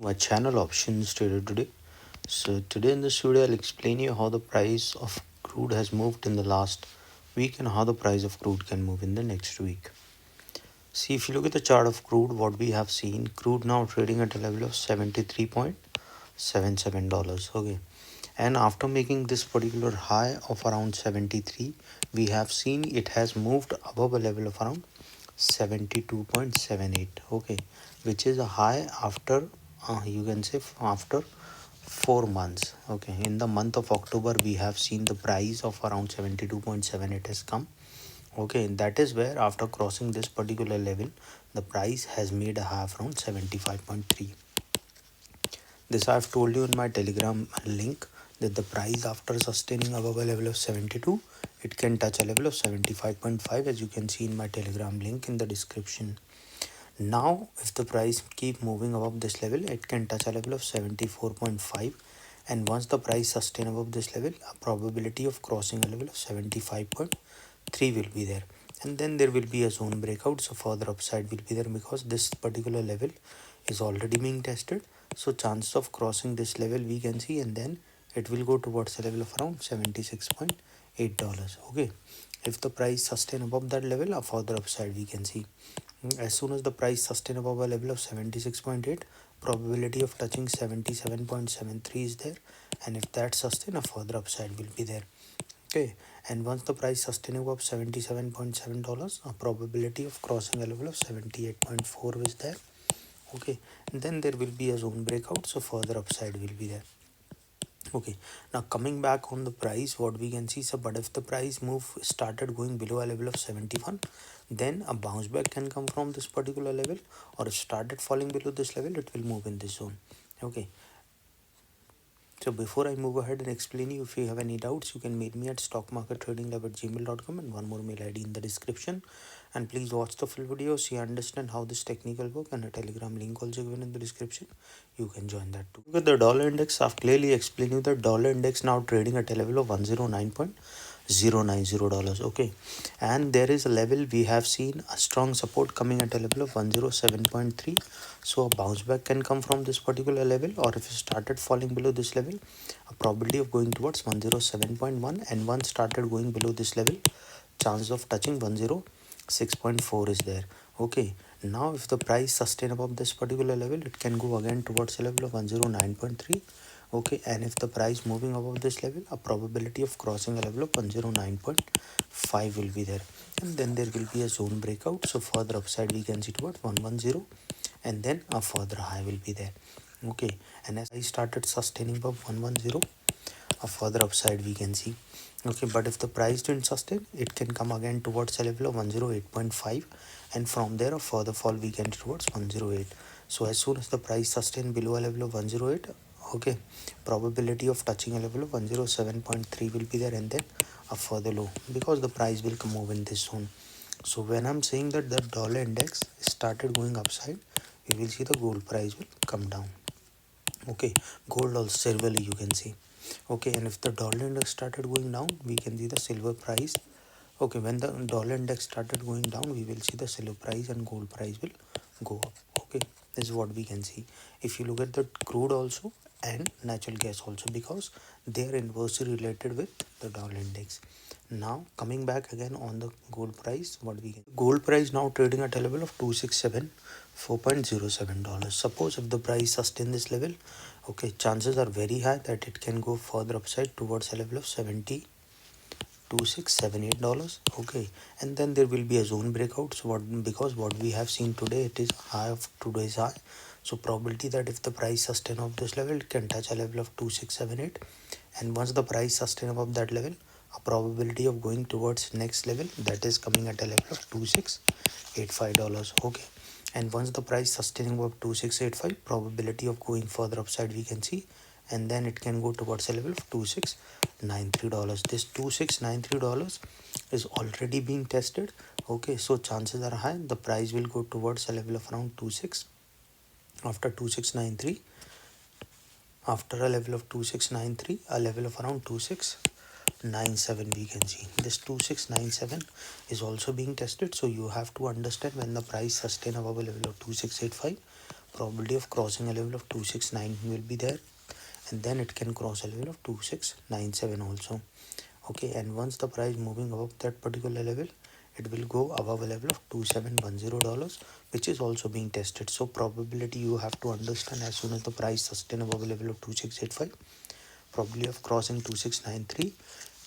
My channel Options Trader Today. So today in this video I'll explain you how the price of crude has moved in the last week and how the price of crude can move in the next week. See, if you look at the chart of crude, what we have seen, crude now trading at a level of $73.77. Okay, and after making this particular high of around 73, we have seen it has moved above a level of around 72.78. Okay, which is a high after you can say after 4 months. Okay, in the month of October we have seen the price of around 72.78 has come. Okay, that is where after crossing this particular level the price has made a high of around 75.3. This I have told you in my Telegram link that the price after sustaining above a level of 72, it can touch a level of 75.5, as you can see in my Telegram link in the description. Now if the price keep moving above this level, it can touch a level of 74.5, and once the price sustain above this level, a probability of crossing a level of 75.3 will be there, and then there will be a zone breakout, so further upside will be there because this particular level is already being tested. So chances of crossing this level we can see, and then it will go towards a level of around $76.8. Okay, if the price sustain above that level, a further upside we can see. As soon as the price sustain above a level of 76.8, probability of touching 77.73 is there, and if that sustain, a further upside will be there. Okay, and once the price sustain above $77.7, a probability of crossing a level of 78.4 is there. Okay, and then there will be a zone breakout, so further upside will be there. Okay, now coming back on the price, what we can see, so but if the price move started going below a level of 71, then a bounce back can come from this particular level, or if started falling below this level, it will move in this zone. Okay, so before I move ahead and explain you, if you have any doubts, you can mail me at stockmarkettradinglab@gmail.com, and one more mail ID in the description. And please watch the full video so you understand how this technical work, and a Telegram link also given in the description. You can join that too. Look at the dollar index. I've clearly explained you the dollar index now trading at a level of $109.090. Okay, and there is a level we have seen a strong support coming at a level of 107.3. So a bounce back can come from this particular level, or if it started falling below this level, a probability of going towards 107.1, and once started going below this level, chance of touching 106.4 is there. Okay, now if the price sustain above this particular level, it can go again towards a level of 109.3. Okay, and if the price moving above this level, a probability of crossing a level of 109.5 will be there, and then there will be a zone breakout, so further upside we can see towards 110, and then a further high will be there. Okay, and as I started sustaining above 110, a further upside we can see. Okay, but if the price didn't sustain, it can come again towards a level of 108.5, and from there a further fall we can towards 108. So as soon as the price sustain below a level of 108, okay, probability of touching a level of 107.3 will be there, and then a further low, because the price will come over in this zone. So when I'm saying that the dollar index started going upside, we will see the gold price will come down. Okay, gold or silver you can see. Okay, and if the dollar index started going down, we can see the silver price. Okay, when the dollar index started going down, we will see the silver price and gold price will go up. Okay, this is what we can see. If you look at the crude also and natural gas also, because they are inversely related with the dollar index. Now coming back again on the gold price, what we get, gold price now trading at a level of $267.407. Suppose if the price sustain this level, okay, chances are very high that it can go further upside towards a level of $70.2678. Okay, and then there will be a zone breakout. So what, because what we have seen today, it is high of today's high, so probability that if the price sustain of this level, it can touch a level of 2678, and once the price sustain above that level, a probability of going towards next level, that is coming at a level of $2685. Okay, and once the price sustaining above 2685, probability of going further upside we can see, and then it can go towards a level of $2693. This $2693 is already being tested. Okay, so chances are high the price will go towards a level of around 26. After 2693, after a level of 2693, a level of around 2697 we can see. This 2697 is also being tested, so you have to understand when the price sustain above a level of 2685, probability of crossing a level of 269 will be there, and then it can cross a level of 2697 also. Okay, and once the price moving above that particular level, it will go above a level of $2710, which is also being tested. So probability you have to understand, as soon as the price sustain above a level of 2685, probability of crossing 2693,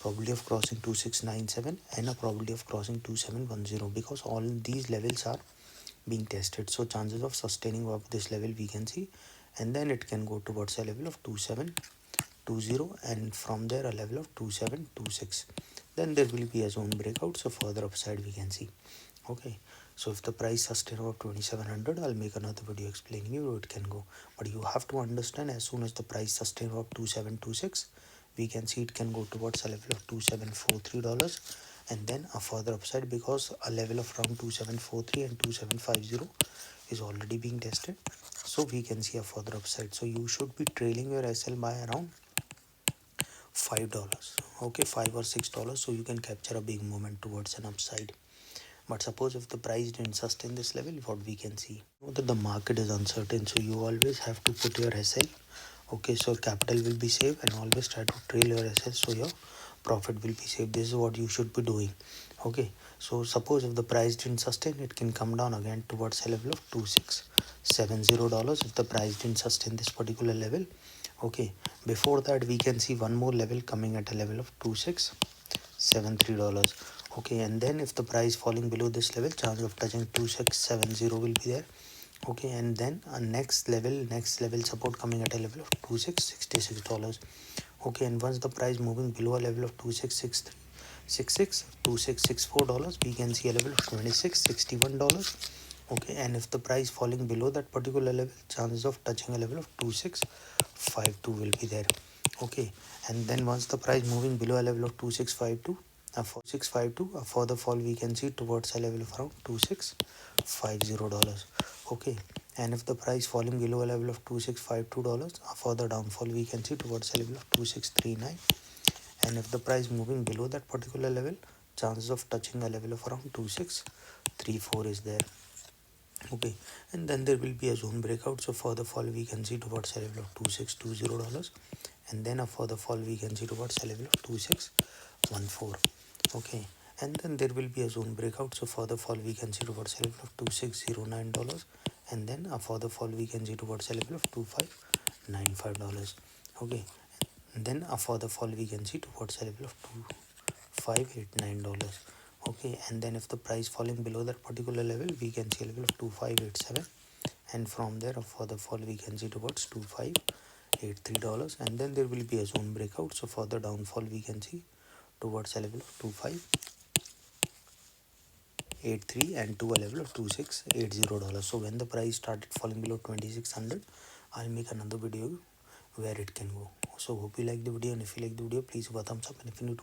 probability of crossing 2697, and a probability of crossing 2710, because all these levels are being tested. So chances of sustaining above this level we can see, and then it can go towards a level of 2720, and from there a level of 2726. Then there will be a zone breakout, so further upside we can see. Okay, so if the price sustain above 2700, I'll make another video explaining you where it can go. But you have to understand, as soon as the price sustain above 2726, we can see it can go towards a level of $2743, and then a further upside, because a level of around 2743 and 2750 is already being tested. So we can see a further upside. So you should be trailing your SL by around $5. Okay, $5 or $6, so you can capture a big movement towards an upside. But suppose if the price didn't sustain this level, what we can see, know that the market is uncertain, so you always have to put your SL. Okay, so capital will be safe, and always try to trail your SL so your profit will be safe. This is what you should be doing. Okay, so suppose if the price didn't sustain, it can come down again towards a level of $2670 if the price didn't sustain this particular level. Okay, before that we can see one more level coming at a level of $2673. Okay, and then if the price falling below this level, chance of touching 2670 will be there. Okay, and then a next level support coming at a level of $2666. Okay, and once the price moving below a level of $2664, we can see a level of $2661. Okay, and if the price falling below that particular level, chances of touching a level of 2652 will be there. Okay, and then once the price moving below a level of 2652, a further fall we can see towards a level of around $2650. Okay, and if the price falling below a level of $2652, a further downfall we can see towards a level of 2639. And if the price moving below that particular level, chances of touching a level of around 2634 is there. Okay, and then there will be a zone breakout, so further fall we can see towards a level of $2620, and then a further fall we can see towards a level of 2614. Okay, and then there will be a zone breakout, so further fall we can see towards a level of $2609, and then a further fall we can see towards a level of $2595. Okay, and then a further fall we can see towards a level of $2589. Okay, and then if the price falling below that particular level, we can see a level of 2587, and from there a further fall we can see towards $2583, and then there will be a zone breakout, so further downfall we can see towards a level of 2583 and to a level of $2680. So when the price started falling below 2600, I'll make another video where it can go. So hope you like the video, and if you like the video, please give a thumbs up, and if you need to